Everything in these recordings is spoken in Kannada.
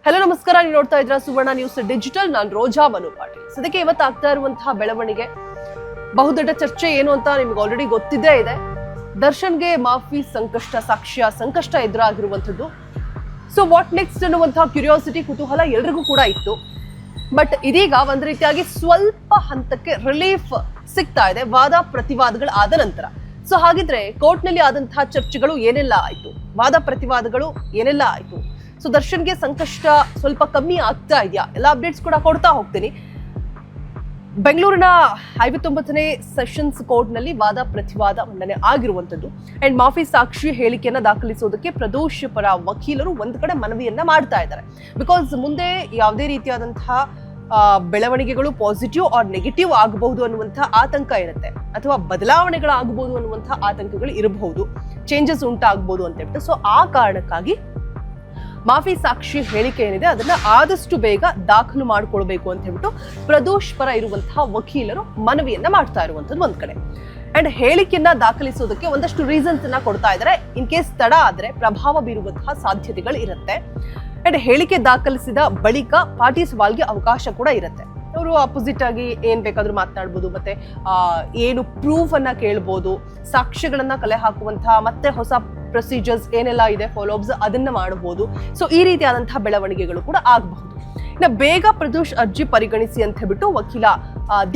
ಹಲೋ ನಮಸ್ಕಾರ, ನೀವು ನೋಡ್ತಾ ಇದ್ರ ಸುವರ್ಣ ನ್ಯೂಸ್ ಡಿಜಿಟಲ್. ನಾನು ರೋಜಾ ಮನು ಪಾಟೀಲ್. ಸದ್ಯಕ್ಕೆ ಇವತ್ತು ಆಗ್ತಾ ಇರುವಂತಹ ಬೆಳವಣಿಗೆ, ಬಹುದೊಡ್ಡ ಚರ್ಚೆ ಏನು ಅಂತ ನಿಮ್ಗೆ ಆಲ್ರೆಡಿ ಗೊತ್ತಿದ್ದೇ ಇದೆ. ದರ್ಶನ್ಗೆ ಮಾಫಿ ಸಂಕಷ್ಟ ಎದುರಾಗಿರುವಂಥದ್ದು. ಸೊ ವಾಟ್ ನೆಕ್ಸ್ಟ್ ಅನ್ನುವಂತಹ ಕ್ಯೂರಿಯಾಸಿಟಿ, ಕುತೂಹಲ ಎಲ್ರಿಗೂ ಕೂಡ ಇತ್ತು. ಬಟ್ ಇದೀಗ ಒಂದ್ ರೀತಿಯಾಗಿ ಸ್ವಲ್ಪ ಹಂತಕ್ಕೆ ರಿಲೀಫ್ ಸಿಗ್ತಾ ಇದೆ ವಾದ ಪ್ರತಿವಾದಗಳು ಆದ ನಂತರ. ಸೊ ಹಾಗಿದ್ರೆ ಕೋರ್ಟ್ನಲ್ಲಿ ಆದಂತಹ ಚರ್ಚೆಗಳು ಏನೆಲ್ಲ ಆಯ್ತು, ವಾದ ಪ್ರತಿವಾದಗಳು ಏನೆಲ್ಲ ಆಯ್ತು, ಸೊ ದರ್ಶನ್ಗೆ ಸಂಕಷ್ಟ ಸ್ವಲ್ಪ ಕಮ್ಮಿ ಆಗ್ತಾ ಇದೆಯಾ, ಎಲ್ಲ ಅಪ್ಡೇಟ್ಸ್ ಕೂಡ ಕೊಡ್ತಾ ಹೋಗ್ತೀನಿ. ಬೆಂಗಳೂರಿನ 59ನೇ ಸೆಷನ್ಸ್ ಕೋರ್ಟ್ನಲ್ಲಿ ವಾದ ಪ್ರತಿವಾದ ಮಂಡನೆ ಆಗಿರುವಂಥದ್ದು. ಅಂಡ್ ಮಾಫಿ ಸಾಕ್ಷಿ ಹೇಳಿಕೆಯನ್ನ ದಾಖಲಿಸೋದಕ್ಕೆ ಪ್ರದೋಷ್ ಪರ ವಕೀಲರು ಒಂದ್ ಕಡೆ ಮನವಿಯನ್ನ ಮಾಡ್ತಾ ಇದ್ದಾರೆ. ಬಿಕಾಸ್ ಮುಂದೆ ಯಾವುದೇ ರೀತಿಯಾದಂತಹ ಬೆಳವಣಿಗೆಗಳು ಪಾಸಿಟಿವ್ ಆರ್ ನೆಗೆಟಿವ್ ಆಗಬಹುದು ಅನ್ನುವಂತಹ ಆತಂಕ ಇರುತ್ತೆ, ಅಥವಾ ಬದಲಾವಣೆಗಳಾಗಬಹುದು ಅನ್ನುವಂತಹ ಆತಂಕಗಳು ಇರಬಹುದು, ಚೇಂಜಸ್ ಉಂಟಾಗಬಹುದು ಅಂತ ಹೇಳ್ಬಿಟ್ಟು. ಸೊ ಆ ಕಾರಣಕ್ಕಾಗಿ ಮಾಫಿ ಸಾಕ್ಷಿ ಹೇಳಿಕೆ ಏನಿದೆ ಅದನ್ನ ಆದಷ್ಟು ಬೇಗ ದಾಖಲು ಮಾಡ್ಕೊಳ್ಬೇಕು ಅಂತ ಹೇಳ್ಬಿಟ್ಟು ಪ್ರದೋಷ್ ಪರ ಇರುವಂತಹ ವಕೀಲರು ಮನವಿಯನ್ನ ಮಾಡ್ತಾ ಇರುವಂತದ್ದು ಒಂದ್ ಕಡೆ. ಅಂಡ್ ಹೇಳಿಕೆಯನ್ನ ದಾಖಲಿಸೋದಕ್ಕೆ ಒಂದಷ್ಟು ರೀಸನ್ಸ್ ಅನ್ನ ಕೊಡ್ತಾ ಇದ್ದಾರೆ. ಇನ್ ಕೇಸ್ ತಡ ಆದ್ರೆ ಪ್ರಭಾವ ಬೀರುವಂತಹ ಸಾಧ್ಯತೆಗಳು ಇರುತ್ತೆ. ಅಂಡ್ ಹೇಳಿಕೆ ದಾಖಲಿಸಿದ ಬಳಿಕ ಪಾರ್ಟಿ ಸವಾಲ್ಗೆ ಅವಕಾಶ ಕೂಡ ಇರುತ್ತೆ. ಅವರು ಅಪೋಸಿಟ್ ಆಗಿ ಏನ್ ಬೇಕಾದ್ರೂ ಮಾತನಾಡ್ಬೋದು, ಮತ್ತೆ ಏನು ಪ್ರೂಫ್ ಅನ್ನ ಕೇಳ್ಬೋದು, ಸಾಕ್ಷ್ಯಗಳನ್ನ ಕಲೆ ಹಾಕುವಂತಹ ಮತ್ತೆ ಹೊಸ ಪ್ರೊಸೀಜರ್ಸ್ ಏನೆಲ್ಲ ಇದೆ, ಫಾಲೋಅಪ್ಸ್ ಅದನ್ನ ಮಾಡಬಹುದು. ಸೊ ಈ ರೀತಿಯಾದಂತಹ ಬೆಳವಣಿಗೆಗಳು ಕೂಡ ಆಗಬಹುದು. ಇನ್ನು ಬೇಗ ಪ್ರದೋಷ್ ಅರ್ಜಿ ಪರಿಗಣಿಸಿ ಅಂತ ಹೇಳ್ಬಿಟ್ಟು ವಕೀಲ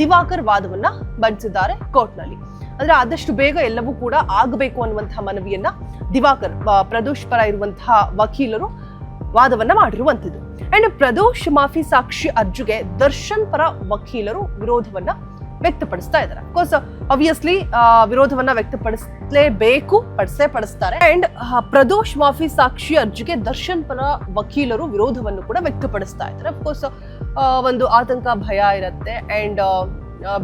ದಿವಾಕರ್ ವಾದವನ್ನ ಮಂಡಿಸಿದ್ದಾರೆ ಕೋರ್ಟ್ನಲ್ಲಿ. ಅಂದ್ರೆ ಆದಷ್ಟು ಬೇಗ ಎಲ್ಲವೂ ಕೂಡ ಆಗಬೇಕು ಅನ್ನುವಂತಹ ಮನವಿಯನ್ನ ದಿವಾಕರ್, ಪ್ರದೋಷ್ ಪರ ಇರುವಂತಹ ವಕೀಲರು ವಾದವನ್ನ ಮಾಡಿರುವಂಥದ್ದು. ಅಂಡ್ ಪ್ರದೋಷ್ ಮಾಫಿ ಸಾಕ್ಷಿ ಅರ್ಜಿಗೆ ದರ್ಶನ್ ಪರ ವಕೀಲರು ವಿರೋಧವನ್ನ ವ್ಯಕ್ತಪಡಿಸ್ತಾ ಇದ್ದಾರೆ. ಅಫ್ಕೋರ್ಸ್ ಆಬ್ವಿಯಸ್ಲಿ ವಿರೋಧವನ್ನ ವ್ಯಕ್ತಪಡಿಸಲೇಬೇಕು, ಪಡಿಸ್ತಾರೆ. ಅಂಡ್ ಪ್ರದೋಷ್ ಮಾಫಿ ಸಾಕ್ಷಿ ಅರ್ಜಿಗೆ ದರ್ಶನ್ ಪರ ವಕೀಲರು ವಿರೋಧವನ್ನು ಕೂಡ ವ್ಯಕ್ತಪಡಿಸ್ತಾ ಇದ್ದಾರೆ. ಅಫ್ಕೋರ್ಸ್ ಒಂದು ಆತಂಕ, ಭಯ ಇರುತ್ತೆ. ಅಂಡ್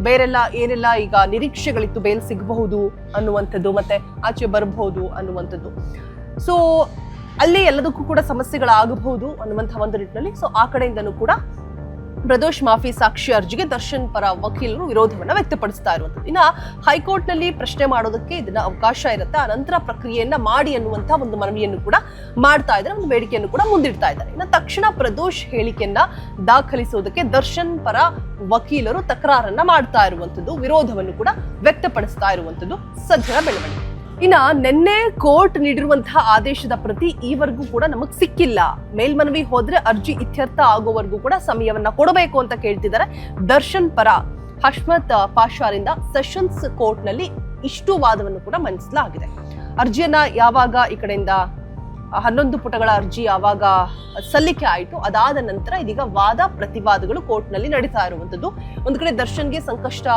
ಬೇರೆಲ್ಲ ಏನೆಲ್ಲ ಈಗ ನಿರೀಕ್ಷೆಗಳಿತ್ತು, ಬೇಲ್ ಸಿಗಬಹುದು ಅನ್ನುವಂಥದ್ದು, ಮತ್ತೆ ಆಚೆ ಬರಬಹುದು ಅನ್ನುವಂಥದ್ದು. ಸೊ ಅಲ್ಲಿ ಎಲ್ಲದಕ್ಕೂ ಕೂಡ ಸಮಸ್ಯೆಗಳಾಗಬಹುದು ಅನ್ನುವಂತಹ ಒಂದು ನಿಟ್ಟಿನಲ್ಲಿ ಸೊ ಆ ಕಡೆಯಿಂದನೂ ಕೂಡ ಪ್ರದೋಷ್ ಮಾಫಿ ಸಾಕ್ಷಿ ಅರ್ಜಿಗೆ ದರ್ಶನ್ ಪರ ವಕೀಲರು ವಿರೋಧವನ್ನ ವ್ಯಕ್ತಪಡಿಸ್ತಾ ಇರುವಂಥದ್ದು. ಇನ್ನ ಹೈಕೋರ್ಟ್ ನಲ್ಲಿ ಪ್ರಶ್ನೆ ಮಾಡೋದಕ್ಕೆ ಇದನ್ನ ಅವಕಾಶ ಇರುತ್ತೆ, ಅನಂತರ ಪ್ರಕ್ರಿಯೆಯನ್ನ ಮಾಡಿ ಅನ್ನುವಂತಹ ಒಂದು ಮನವಿಯನ್ನು ಕೂಡ ಮಾಡ್ತಾ ಇದ್ದಾರೆ, ಒಂದು ಬೇಡಿಕೆಯನ್ನು ಕೂಡ ಮುಂದಿಡ್ತಾ ಇದ್ದಾರೆ. ಇನ್ನು ತಕ್ಷಣ ಪ್ರದೋಷ್ ಹೇಳಿಕೆಯನ್ನ ದಾಖಲಿಸೋದಕ್ಕೆ ದರ್ಶನ್ ಪರ ವಕೀಲರು ತಕರಾರನ್ನ ಮಾಡ್ತಾ ಇರುವಂಥದ್ದು, ವಿರೋಧವನ್ನು ಕೂಡ ವ್ಯಕ್ತಪಡಿಸ್ತಾ ಇರುವಂಥದ್ದು ಸದ್ಯದ ಬೆಳವಣಿಗೆ. ಇನ್ನ ನಿನ್ನೆ ಕೋರ್ಟ್ ನೀಡಿರುವಂತಹ ಆದೇಶದ ಪ್ರತಿ ಈವರೆಗೂ ಕೂಡ ನಮಗ್ ಸಿಕ್ಕಿಲ್ಲ. ಮೇಲ್ಮನವಿ ಹೋದ್ರೆ ಅರ್ಜಿ ಇತ್ಯರ್ಥ ಆಗೋವರೆಗೂ ಕೂಡ ಸಮಯವನ್ನ ಕೊಡಬೇಕು ಅಂತ ಕೇಳ್ತಿದ್ದಾರೆ. ದರ್ಶನ್ ಪರ ಹಶ್ಮತ್ ಪಾಷಾರಿಂದ ಸೆಷನ್ಸ್ ಕೋರ್ಟ್ ನಲ್ಲಿ ಇಷ್ಟು ವಾದವನ್ನು ಕೂಡ ಮಂಡಿಸಲಾಗಿದೆ. ಅರ್ಜಿಯನ್ನ ಯಾವಾಗ ಈ ಕಡೆಯಿಂದ 11 ಪುಟಗಳ ಅರ್ಜಿ ಯಾವಾಗ ಸಲ್ಲಿಕೆ ಆಯಿತು, ಅದಾದ ನಂತರ ಇದೀಗ ವಾದ ಪ್ರತಿವಾದಗಳು ಕೋರ್ಟ್ ನಲ್ಲಿ ನಡೀತಾ ಇರುವಂತದ್ದು. ಒಂದು ಕಡೆ ದರ್ಶನ್ಗೆ ಸಂಕಷ್ಟ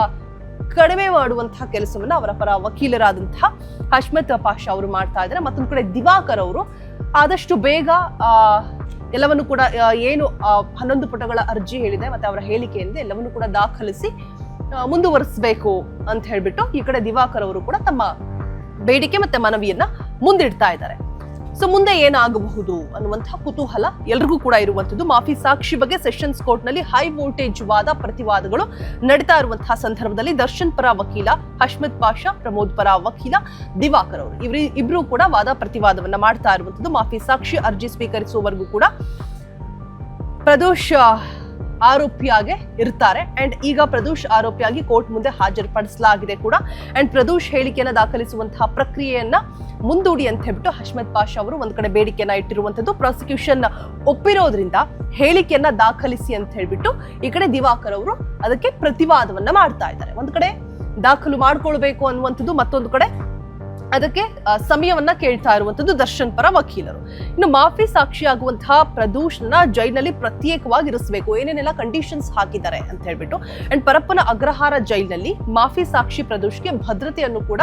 ಕಡಿಮೆ ಮಾಡುವಂತಹ ಕೆಲಸವನ್ನ ಅವರ ಪರ ವಕೀಲರಾದಂತಹ ಹಶ್ಮತ್ ಪಾಷಾ ಅವರು ಮಾಡ್ತಾ ಇದ್ದಾರೆ. ಮತ್ತೊಂದು ಕಡೆ ದಿವಾಕರ್ ಅವರು ಆದಷ್ಟು ಬೇಗ ಎಲ್ಲವನ್ನು ಕೂಡ ಏನು 11 ಪುಟಗಳ ಅರ್ಜಿ ಹೇಳಿದೆ ಮತ್ತೆ ಅವರ ಹೇಳಿಕೆಯಿಂದ ಎಲ್ಲವನ್ನು ಕೂಡ ದಾಖಲಿಸಿ ಮುಂದುವರಿಸಬೇಕು ಅಂತ ಹೇಳ್ಬಿಟ್ಟು ಈ ಕಡೆ ದಿವಾಕರ್ ಅವರು ಕೂಡ ತಮ್ಮ ಬೇಡಿಕೆ ಮತ್ತೆ ಮನವಿಯನ್ನ ಮುಂದಿಡ್ತಾ ಇದ್ದಾರೆ. ಸೊ ಮುಂದೆ ಏನಾಗಬಹುದು ಅನ್ನುವಂತಹ ಕುತೂಹಲ ಎಲ್ರಿಗೂ ಕೂಡ ಇರುವಂತದ್ದು. ಮಾಫಿ ಸಾಕ್ಷಿ ಬಗ್ಗೆ ಸೆಷನ್ಸ್ ಕೋರ್ಟ್ ನಲ್ಲಿ ಹೈ ವೋಲ್ಟೇಜ್ ವಾದ ಪ್ರತಿವಾದಗಳು ನಡೀತಾ ಇರುವಂತಹ ಸಂದರ್ಭದಲ್ಲಿ ದರ್ಶನ್ ಪರ ವಕೀಲ ಹಶ್ಮತ್ ಪಾಷಾ, ಪ್ರಮೋದ್ ಪರ ವಕೀಲ ದಿವಾಕರ್ ಅವರು ಇಬ್ರು ಕೂಡ ವಾದ ಪ್ರತಿವಾದವನ್ನ ಮಾಡ್ತಾ ಇರುವಂತದ್ದು. ಮಾಫಿ ಸಾಕ್ಷಿ ಅರ್ಜಿ ಸ್ವೀಕರಿಸುವವರೆಗೂ ಕೂಡ ಪ್ರದೋಷ್ ಆರೋಪಿಯಾಗಿ ಇರ್ತಾರೆ. ಅಂಡ್ ಈಗ ಪ್ರದೋಷ್ ಆರೋಪಿಯಾಗಿ ಕೋರ್ಟ್ ಮುಂದೆ ಹಾಜರುಪಡಿಸಲಾಗಿದೆ ಕೂಡ. ಅಂಡ್ ಪ್ರದೋಷ್ ಹೇಳಿಕೆಯನ್ನ ದಾಖಲಿಸುವಂತಹ ಪ್ರಕ್ರಿಯೆಯನ್ನ ಮುಂದೂಡಿ ಅಂತ ಹೇಳ್ಬಿಟ್ಟು ಹಶ್ಮತ್ ಪಾಷಾ ಅವರು ಒಂದ್ ಕಡೆ ಬೇಡಿಕೆಯನ್ನ ಇಟ್ಟಿರುವಂತದ್ದು. ಪ್ರಾಸಿಕ್ಯೂಷನ್ ಒಪ್ಪಿರೋದ್ರಿಂದ ಹೇಳಿಕೆಯನ್ನ ದಾಖಲಿಸಿ ಅಂತ ಹೇಳ್ಬಿಟ್ಟು ಈ ಕಡೆ ದಿವಾಕರ್ ಅವರು ಅದಕ್ಕೆ ಪ್ರತಿವಾದವನ್ನ ಮಾಡ್ತಾ ಇದ್ದಾರೆ. ಒಂದ್ ಕಡೆ ದಾಖಲು ಮಾಡ್ಕೊಳ್ಬೇಕು ಅನ್ನುವಂಥದ್ದು, ಮತ್ತೊಂದು ಕಡೆ ಅದಕ್ಕೆ ಸಮಯವನ್ನ ಕೇಳ್ತಾ ಇರುವಂತದ್ದು ದರ್ಶನ್ ಪರ ವಕೀಲರು. ಇನ್ನು ಮಾಫಿ ಸಾಕ್ಷಿಯಾಗುವಂತಹ ಪ್ರದೋಷ್ನ ಜೈಲಿನಲ್ಲಿ ಪ್ರತ್ಯೇಕವಾಗಿ ಇರಿಸಬೇಕು, ಏನೇನೆಲ್ಲ ಕಂಡೀಷನ್ಸ್ ಹಾಕಿದ್ದಾರೆ ಅಂತ ಹೇಳ್ಬಿಟ್ಟು. ಅಂಡ್ ಪರಪ್ಪನ ಅಗ್ರಹಾರ ಜೈಲಿನಲ್ಲಿ ಮಾಫಿ ಸಾಕ್ಷಿ ಪ್ರದೋಷ್ಗೆ ಭದ್ರತೆಯನ್ನು ಕೂಡ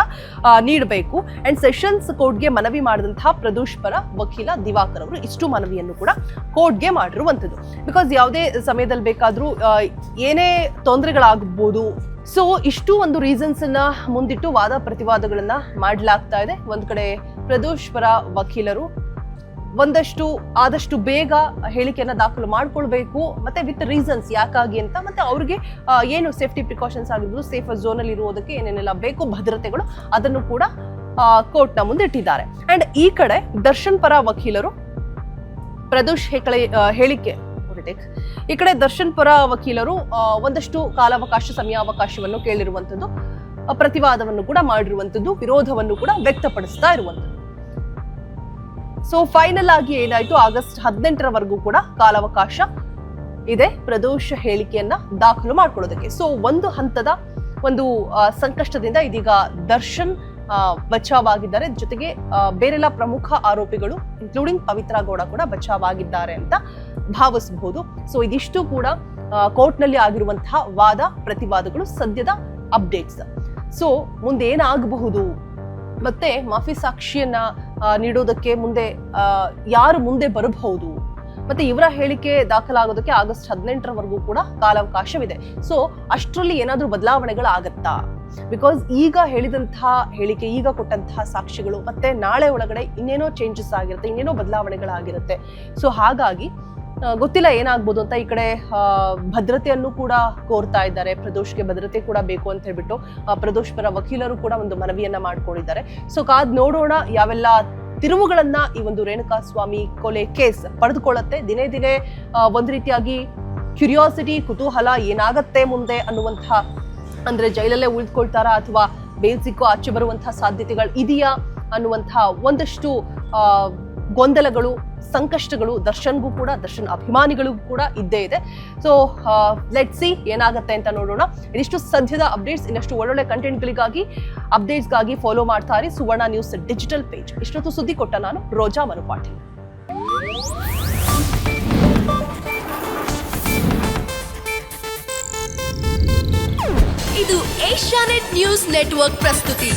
ನೀಡಬೇಕು. ಅಂಡ್ ಸೆಷನ್ಸ್ ಕೋರ್ಟ್ಗೆ ಮನವಿ ಮಾಡಿದಂತಹ ಪ್ರದೋಷ್ ಪರ ವಕೀಲ ದಿವಾಕರ್ ಅವರು ಇಷ್ಟು ಮನವಿಯನ್ನು ಕೂಡ ಕೋರ್ಟ್ಗೆ ಮಾಡಿರುವಂತದ್ದು. ಬಿಕಾಸ್ ಯಾವುದೇ ಸಮಯದಲ್ಲಿ ಬೇಕಾದ್ರೂ ಏನೇ ತೊಂದರೆಗಳಾಗಬಹುದು. ಸೊ ಇಷ್ಟು ಒಂದು ರೀಸನ್ಸ್ ಅನ್ನ ಮುಂದಿಟ್ಟು ವಾದ ಪ್ರತಿವಾದಗಳನ್ನ ಮಾಡಲಾಗ್ತಾ ಇದೆ. ಒಂದ್ ಕಡೆ ಪ್ರದೋಷ್ ಪರ ವಕೀಲರು ಆದಷ್ಟು ಬೇಗ ಹೇಳಿಕೆಯನ್ನ ದಾಖಲು ಮಾಡ್ಕೊಳ್ಬೇಕು, ಮತ್ತೆ ವಿತ್ ರೀಸನ್ಸ್ ಯಾಕಾಗಿ ಅಂತ, ಮತ್ತೆ ಅವ್ರಿಗೆ ಏನು ಸೇಫ್ಟಿ ಪ್ರಿಕಾಷನ್ಸ್ ಆಗಿರ್ಬೋದು, ಸೇಫ್ ಝೋನ್ ಅಲ್ಲಿ ಇರುವುದಕ್ಕೆ ಏನೇನೆಲ್ಲ ಬೇಕು ಭದ್ರತೆಗಳು, ಅದನ್ನು ಕೂಡ ಕೋರ್ಟ್ ನ ಮುಂದೆ ಇಟ್ಟಿದ್ದಾರೆ. ಅಂಡ್ ಈ ಕಡೆ ದರ್ಶನ್ ಪರ ವಕೀಲರು ಪ್ರದೋಷ್ ಹೇಳಿಕೆ. ಈ ಕಡೆ ದರ್ಶನ್ ಪರ ವಕೀಲರು ಒಂದಷ್ಟು ಕಾಲಾವಕಾಶ ಸಮಯಾವಕಾಶವನ್ನು ಕೇಳಿರುವಂತದ್ದು, ಪ್ರತಿವಾದವನ್ನು ಕೂಡ ಮಾಡಿರುವಂತದ್ದು, ವಿರೋಧವನ್ನು ಕೂಡ ವ್ಯಕ್ತಪಡಿಸ್ತಾ ಇರುವಂತದ್ದು. ಸೊ ಫೈನಲ್ ಆಗಿ ಏನಾಯ್ತು, ಆಗಸ್ಟ್ 18ರವರೆಗೂ ಕೂಡ ಕಾಲಾವಕಾಶ ಇದೆ ಪ್ರದೋಷ್ ಹೇಳಿಕೆಯನ್ನ ದಾಖಲು ಮಾಡ್ಕೊಳ್ಳೋದಕ್ಕೆ. ಸೊ ಒಂದು ಹಂತದ ಒಂದು ಸಂಕಷ್ಟದಿಂದ ಇದೀಗ ದರ್ಶನ್ ಬಚಾವಾಗಿದ್ದಾರೆ. ಜೊತೆಗೆ ಬೇರೆಲ್ಲ ಪ್ರಮುಖ ಆರೋಪಿಗಳು ಇನ್ಕ್ಲೂಡಿಂಗ್ ಪವಿತ್ರ ಗೌಡ ಕೂಡ ಬಚಾವಾಗಿದ್ದಾರೆ ಅಂತ ಭಾವಿಸಬಹುದು. ಸೊ ಇದಿಷ್ಟು ಕೂಡ ಕೋರ್ಟ್ ನಲ್ಲಿ ಆಗಿರುವಂತಹ ವಾದ ಪ್ರತಿವಾದಗಳು, ಸದ್ಯದ ಅಪ್ಡೇಟ್ಸ್. ಸೊ ಮುಂದೆ ಏನಾಗಬಹುದು, ಮತ್ತೆ ಮಾಫಿ ಸಾಕ್ಷಿಯನ್ನ ನೀಡೋದಕ್ಕೆ ಮುಂದೆ ಯಾರು ಮುಂದೆ ಬರಬಹುದು, ಮತ್ತೆ ಇವರ ಹೇಳಿಕೆ ದಾಖಲಾಗೋದಕ್ಕೆ ಆಗಸ್ಟ್ 18ರವರೆಗೂ ಕೂಡ ಕಾಲಾವಕಾಶವಿದೆ. ಸೊ ಅಷ್ಟರಲ್ಲಿ ಏನಾದ್ರೂ ಬದಲಾವಣೆಗಳಾಗತ್ತಾ? ಬಿಕಾಸ್ ಈಗ ಹೇಳಿದಂತಹ ಹೇಳಿಕೆ, ಈಗ ಕೊಟ್ಟಂತಹ ಸಾಕ್ಷಿಗಳು ಮತ್ತೆ ನಾಳೆ ಒಳಗಡೆ ಇನ್ನೇನೋ ಚೇಂಜಸ್ ಆಗಿರುತ್ತೆ, ಇನ್ನೇನೋ ಬದಲಾವಣೆಗಳಾಗಿರುತ್ತೆ. ಸೊ ಹಾಗಾಗಿ ಗೊತ್ತಿಲ್ಲ ಏನಾಗ್ಬೋದು ಅಂತ. ಈ ಕಡೆ ಭದ್ರತೆಯನ್ನು ಕೂಡ ಕೋರ್ತಾ ಇದ್ದಾರೆ, ಪ್ರದೋಷ್ಗೆ ಭದ್ರತೆ ಕೂಡ ಬೇಕು ಅಂತ ಹೇಳ್ಬಿಟ್ಟು ಪ್ರದೋಷ್ ಪರ ವಕೀಲರು ಕೂಡ ಒಂದು ಮನವಿಯನ್ನ ಮಾಡ್ಕೊಂಡಿದ್ದಾರೆ. ಸೊ ಕಾದ್ ನೋಡೋಣ ಯಾವೆಲ್ಲ ತಿರುವುಗಳನ್ನ ಈ ಒಂದು ರೇಣುಕಾ ಸ್ವಾಮಿ ಕೊಲೆ ಕೇಸ್ ಪಡೆದುಕೊಳ್ಳುತ್ತೆ. ದಿನೇ ದಿನೇ ಒಂದ್ ರೀತಿಯಾಗಿ ಕ್ಯೂರಿಯಾಸಿಟಿ, ಕುತೂಹಲ, ಏನಾಗತ್ತೆ ಮುಂದೆ ಅನ್ನುವಂತಹ, ಅಂದ್ರೆ ಜೈಲಲ್ಲೇ ಉಳಿದುಕೊಳ್ತಾರಾ ಅಥವಾ ಬೇಲ್ ಸಿಕ್ಕೋ ಆಚೆ ಬರುವಂತಹ ಸಾಧ್ಯತೆಗಳು ಇದೆಯಾ ಅನ್ನುವಂತಹ ಒಂದಷ್ಟು ಗೊಂದಲಗಳು, ಸಂಕಷ್ಟಗಳು ದರ್ಶನ್ಗೂ ಕೂಡ, ದರ್ಶನ್ ಅಭಿಮಾನಿಗಳಿಗೂ ಕೂಡ ಇದ್ದೇ ಇದೆ. ಸೊ ಲೆಟ್ಸ್ ಸಿ ಏನಾಗತ್ತೆ ಅಂತ ನೋಡೋಣ. ಇದಿಷ್ಟು ಸದ್ಯದ ಅಪ್ಡೇಟ್ಸ್. ಇನ್ನಷ್ಟು ಒಳ್ಳೊಳ್ಳೆ ಕಂಟೆಂಟ್ಗಳಿಗಾಗಿ, ಅಪ್ಡೇಟ್ಸ್ಗಾಗಿ ಫಾಲೋ ಮಾಡ್ತಾ ಇರಿ ಸುವರ್ಣ ನ್ಯೂಸ್ ಡಿಜಿಟಲ್ ಪೇಜ್. ಇಷ್ಟೊತ್ತು ಸುದ್ದಿ ಕೊಟ್ಟ ನಾನು ರೋಜಾ ಮನುಪಾಟೀಲ್. ಇದು ಏಷ್ಯಾನೆಟ್ ನ್ಯೂಸ್ ನೆಟ್ವರ್ಕ್ ಪ್ರಸ್ತುತಿ.